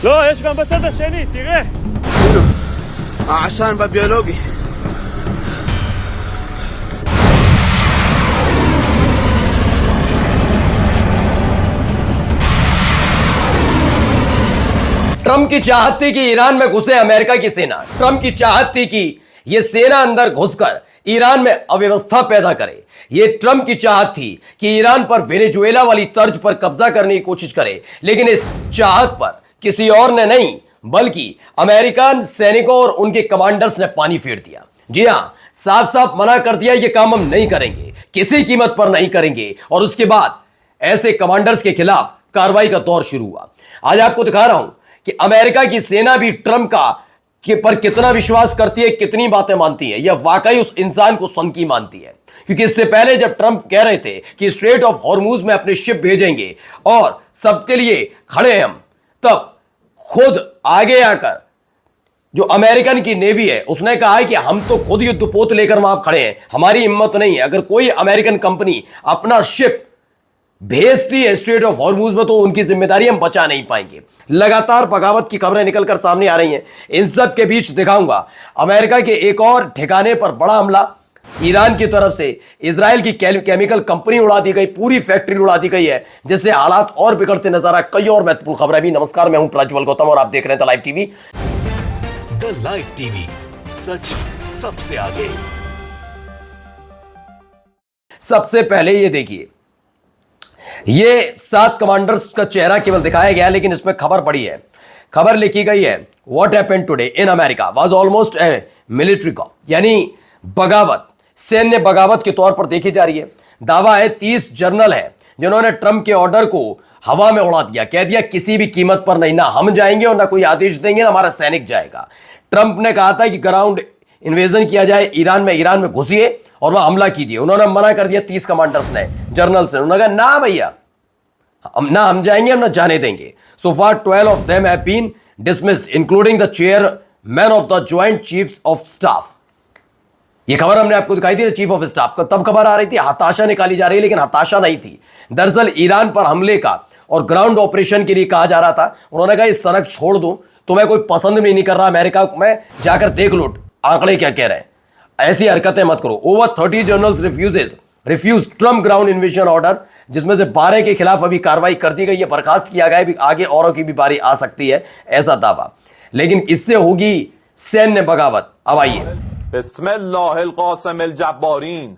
לא, יש גם בצד השני, תראה. הנה, העשן בביולוגי. Trump की चाहत थी कि ईरान में घुसे अमेरिका की सेना। ट्रंप की चाहत थी कि यह सेना अंदर घुसकर ईरान में अव्यवस्था पैदा करे। यह ट्रंप की चाहत थी कि ईरान पर वेनेजुएला वाली तर्ज पर कब्जा करने की कोशिश करे, लेकिन इस चाहत पर किसी और ने नहीं बल्कि अमेरिकन सैनिकों और उनके कमांडर्स ने पानी फेर दिया। जी हां, साफ साफ मना कर दिया यह काम हम नहीं करेंगे, किसी कीमत पर नहीं करेंगे। और उसके बाद ऐसे कमांडर्स के खिलाफ कार्रवाई का दौर शुरू हुआ। आज आपको दिखा रहा हूं कि अमेरिका की सेना भी ट्रंप पर कितना विश्वास करती है, कितनी बातें मानती है, या वाकई उस इंसान को सनकी मानती है। क्योंकि इससे पहले जब ट्रंप कह रहे थे कि स्ट्रेट ऑफ हॉर्मूज में अपने शिप भेजेंगे और सबके लिए खड़े हैं हम, तब खुद आगे आकर जो अमेरिकन की नेवी है उसने कहा है कि हम तो खुद युद्धपोत लेकर वहां खड़े हैं, हमारी हिम्मत नहीं है। अगर कोई अमेरिकन कंपनी अपना शिप भेजती है स्ट्रेट ऑफ हॉर्मूज में तो उनकी जिम्मेदारी हम बचा नहीं पाएंगे। लगातार बगावत की खबरें निकलकर सामने आ रही हैं। इन सब के बीच दिखाऊंगा अमेरिका के एक और ठिकाने पर बड़ा हमला ईरान की तरफ से। इजराइल की केमिकल कंपनी उड़ा दी गई, पूरी फैक्ट्री उड़ा दी गई है, जिससे हालात और बिगड़ते नजर आ। कई और महत्वपूर्ण खबरें भी। नमस्कार, मैं हूं प्रज्वल गौतम और आप देख रहे हैं the live TV. The live TV, सच सबसे आगे। सबसे पहले ये देखिए, ये 7 कमांडर्स का चेहरा केवल दिखाया गया है, लेकिन इसमें खबर बड़ी है। खबर लिखी गई है, what happened today in America was almost a military coup, यानी बगावत, सैन्य बगावत के तौर पर देखी जा रही है। दावा है 30 जनरल है जिन्होंने ट्रंप के ऑर्डर को हवा में उड़ा दिया, कह दिया किसी भी कीमत पर नहीं, ना हम जाएंगे और ना कोई आदेश देंगे, ना हमारा सैनिक जाएगा। ट्रंप ने कहा था कि ग्राउंड इन्वेजन किया जाए ईरान में घुसिए और वह हमला कीजिए। उन्होंने मना कर दिया 30 कमांडर्स ने, जनरल्स ने। उन्होंने कहा ना भैया, हम जाएंगे, हम ना जाने देंगे। So far 12 of them have been dismissed including the chairman of the joint chiefs of staff. यह खबर हमने आपको दिखाई थी चीफ ऑफ स्टाफ का। तब खबर आ रही थी हताशा निकाली जा रही है, लेकिन हताशा नहीं थी। दरअसल ईरान पर हमले का और ग्राउंड ऑपरेशन के लिए कहा जा रहा था। उन्होंने कहा इस सनक छोड़ दो, तुम्हें कोई पसंद भी नहीं कर रहा अमेरिका में, जाकर देख लो आंकड़े क्या कह रहे हैं, ऐसी हरकतें मत करो। Over 30 generals refuse Trump ground invasion order, जिसमें से 12 के खिलाफ अभी कार्रवाई कर दी गई है, बर्खास्त किया गया है। आगे औरों की भी बारी आ सकती है, ऐसा दावा। लेकिन इससे होगी सैन्य बगावत। अब आइए। बिस्मिल्लाहिल-क़ासिमिल-जब्बारीन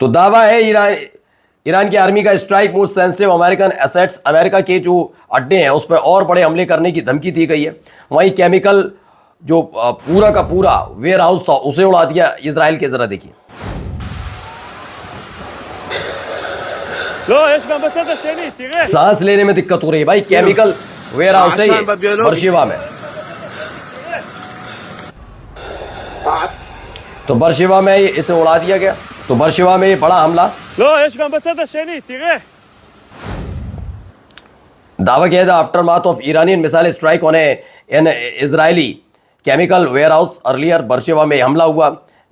तो दावा है ईरान की आर्मी का strike most sensitive American assets, America के जो अड्डे हैं उस पर और बड़े हमले करने की धमकी दी गई है। वहीं केमिकल जो पूरा का पूरा वेयर हाउस था उसे उड़ा दिया इजराइल के। जरा देखिए, सांस लेने में दिक्कत हो रही है भाई। केमिकल वेयर हाउस है ये बर्शिवा में। तो बर्शिवा में इसे उड़ा दिया गया। तो बर्शिवा में ये बड़ा हमला। दावा किया था aftermath of Iranian missile strike on an Israeli chemical warehouse earlier. Beersheba में हमला हुआ।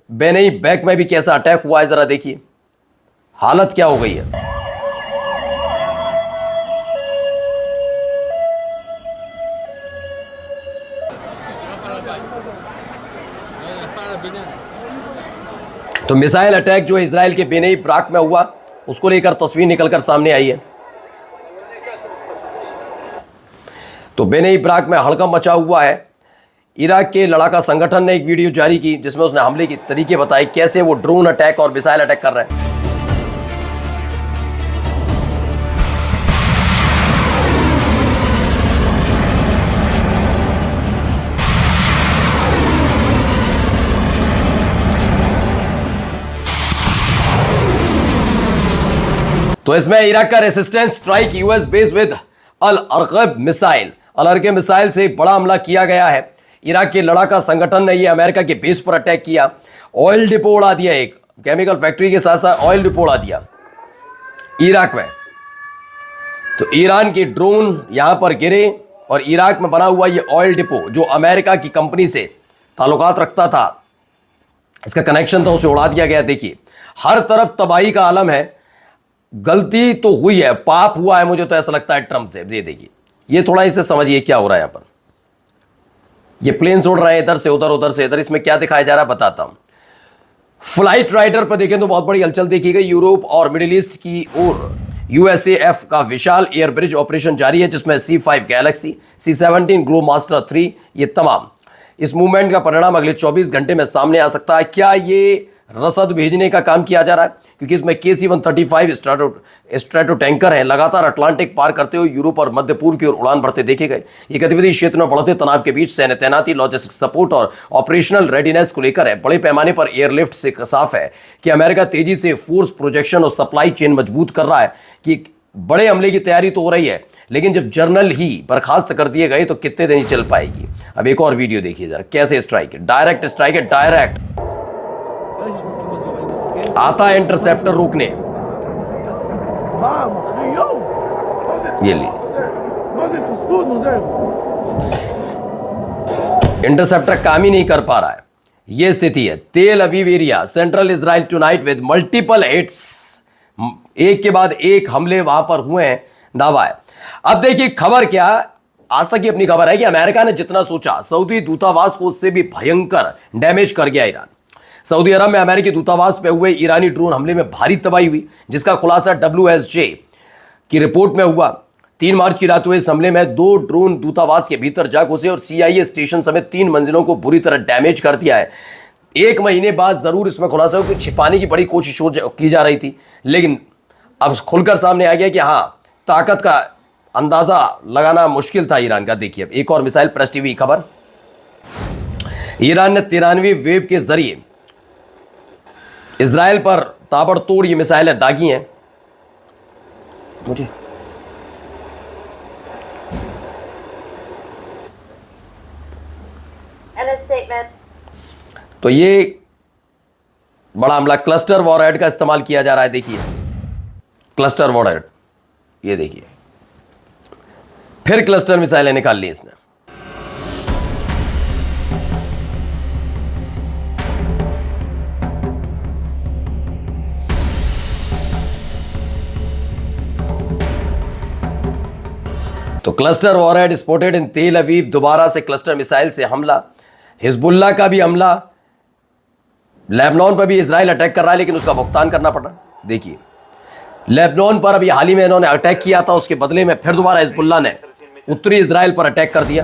बेनई बैक में भी कैसा अटैक हुआ है, जरा देखिए हालत क्या हो गई है। तो मिसाइल अटैक जो इजराइल के बेनई ब्राक में हुआ, उसको लेकर तस्वीर निकलकर सामने आई है। तो बेनई ब्राक में हड़कंप मचा हुआ है। इराक के लड़ाका संगठन ने एक वीडियो जारी की जिसमें उसने हमले के तरीके बताए, कैसे वो ड्रोन अटैक और मिसाइल अटैक कर रहे हैं। तो इसमें इराक का resistance strike US base with al Arqab missile, al Arqab missile से बड़ा हमला किया गया है। इराक के लड़ाका संगठन ने यह अमेरिका के बेस पर अटैक किया। ऑयल डिपो उड़ा दिया, एक केमिकल फैक्ट्री के साथ साथ ऑयल डिपो उड़ा दिया इराक में। तो ईरान के ड्रोन यहां पर गिरे और इराक में बना हुआ ये ऑयल डिपो जो अमेरिका की कंपनी से ताल्लुकात रखता था, इसका कनेक्शन था, उसे उड़ा दिया गया। देखिए हर तरफ तबाही का आलम है। गलती तो हुई है, पाप हुआ है, मुझे तो ऐसा लगता है ट्रंप से। ये देखिए, ये थोड़ा इसे समझिए क्या हो रहा है यहां पर। ये प्लेन्स उड़ रहे हैं इधर से उधर, उधर से इधर। इसमें क्या दिखाया जा रहा है बताता हूं। फ्लाइट राइडर पर देखें तो बहुत बड़ी हलचल देखी गई। यूरोप और मिडिल ईस्ट की ओर USAF का विशाल एयर ब्रिज ऑपरेशन जारी है, जिसमें C5 गैलेक्सी, C17 ग्लोमास्टर 3, ये तमाम। इस मूवमेंट का परिणाम अगले 24 घंटे में सामने आ सकता है। क्या ये रसद भेजने का काम किया जा रहा है? क्योंकि इसमें KC-135 स्ट्रेटो टैंकर है, लगातार अटलांटिक पार करते हुए यूरोप और मध्य पूर्व की ओर उड़ान भरते देखे गए। ये गतिविधि क्षेत्र में बढ़ते तनाव के बीच सैन्य तैनाती, लॉजिस्टिक सपोर्ट और ऑपरेशनल रेडीनेस को लेकर है। बड़े पैमाने पर एयरलिफ्ट से साफ है कि अमेरिका तेजी से फोर्स प्रोजेक्शन और सप्लाई चेन मजबूत कर रहा है कि बड़े हमले की तैयारी तो हो रही है, लेकिन जब जर्नल ही बर्खास्त कर दिए गए तो कितने दिन चल पाएगी। अब एक और वीडियो देखिए जरा, कैसे स्ट्राइक है, डायरेक्ट स्ट्राइक है, डायरेक्ट आता है इंटरसेप्टर रोकने। ये लीजिए, इंटरसेप्टर काम ही नहीं कर पा रहा है, ये स्थिति है। तेल Aviv area, central Israel tonight with multiple hits. एक के बाद एक हमले वहां पर हुए हैं, दावा है। अब देखिए खबर क्या, आज तक की अपनी खबर है कि अमेरिका ने जितना सोचा सऊदी दूतावास को उससे भी भयंकर डैमेज कर गया ईरान। सऊदी अरब में अमेरिकी दूतावास पे हुए ईरानी ड्रोन हमले में भारी तबाही हुई, जिसका खुलासा WSJ की रिपोर्ट में हुआ। 3 मार्च की रात हुए इस हमले में 2 ड्रोन दूतावास के भीतर जा घुसे और CIA स्टेशन समेत 3 मंजिलों को बुरी तरह डैमेज कर दिया है। 1 महीने बाद जरूर इसमें खुलासा हो कि छिपाने की बड़ी कोशिश की जा रही थी, लेकिन अब खुलकर सामने आ गया कि हाँ, ताकत का अंदाजा लगाना मुश्किल था ईरान का। देखिए अब एक और मिसाइल, प्रेस टीवी खबर। ईरान ने 93वीं वेव के जरिए इजराइल पर ताबड़तोड़ ये मिसाइलें दागी हैं। मुझे तो ये बड़ा हमला क्लस्टर वॉरहेड का इस्तेमाल किया जा रहा है। देखिए क्लस्टर वॉरहेड, ये देखिए फिर क्लस्टर मिसाइलें निकाल ली इसने। तो क्लस्टर वॉरहेड स्पॉटेड इन तेल अवीव। दोबारा से क्लस्टर मिसाइल से हमला। हिजबुल्लाह का भी हमला। लेबनान पर भी इजराइल अटैक कर रहा है, लेकिन उसका भुगतान करना पड़ रहा है। देखिए लेबनान पर अभी हाल ही में इन्होंने अटैक किया था, उसके बदले में फिर दोबारा हिजबुल्लाह ने उत्तरी इजराइल पर अटैक कर दिया।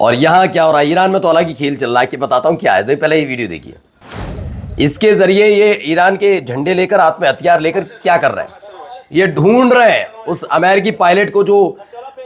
और यहां क्या हो रहा है, ईरान में तो अलग ही खेल चल रहा है कि बताता हूं क्या है। पहले ये वीडियो देखिए। इसके जरिए ये ईरान के झंडे लेकर, हाथ में हथियार लेकर क्या कर रहे हैं, ये ढूंढ रहे हैं उस अमेरिकी पायलट को जो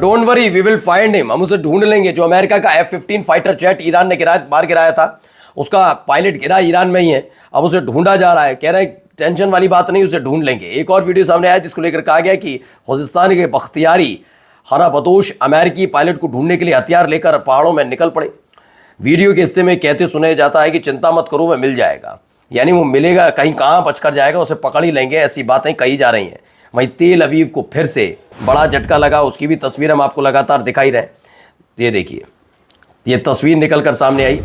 don't worry we will find him, हम उसे ढूंढ लेंगे। जो अमेरिका का F-15 फाइटर जेट ईरान ने मार गिराया था, उसका पायलट गिरा ईरान में ही है। अब उसे ढूंढा जा रहा है, कह रहे हैं टेंशन वाली बात नहीं, उसे ढूंढ लेंगे। एक और वीडियो सामने आया जिसको लेकर कहा गया कि खुजिस्तान के बख्तियारी हना बदोश अमेरिकी पायलट को ढूंढने के लिए हथियार लेकर पहाड़ों में निकल पड़े। वीडियो के हिस्से में कहते सुने जाता है कि चिंता मत करो, मैं मिल जाएगा। यानी वो मिलेगा, कहीं कहाँ बचकर जाएगा, उसे पकड़ ही लेंगे, ऐसी बातें कही जा रही हैं। वहीं तेल अवीव को फिर से बड़ा झटका लगा, उसकी भी तस्वीर हम आपको लगातार दिखाई रहे। ये देखिए, ये तस्वीर निकल कर सामने आई,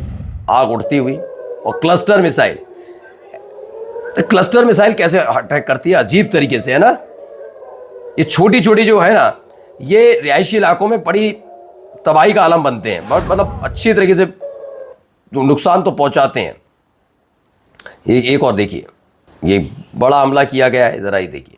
आग उठती हुई। और क्लस्टर मिसाइल, तो क्लस्टर मिसाइल कैसे अटैक करती है अजीब तरीके से, है ना। ये छोटी छोटी जो है ना, ये रिहायशी इलाकों में बड़ी तबाही का आलम बनते हैं, बहुत मतलब अच्छी तरीके से नुकसान तो पहुंचाते हैं। ये एक और देखिए, ये बड़ा हमला किया गया है, जरा ये देखिए।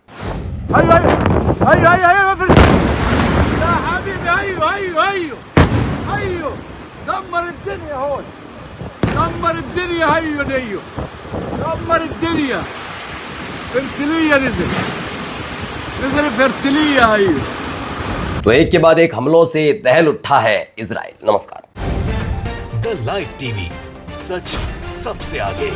तो एक के बाद एक हमलों से दहल उठा है इजराइल। नमस्कार। द लाइव टीवी, सच सबसे आगे।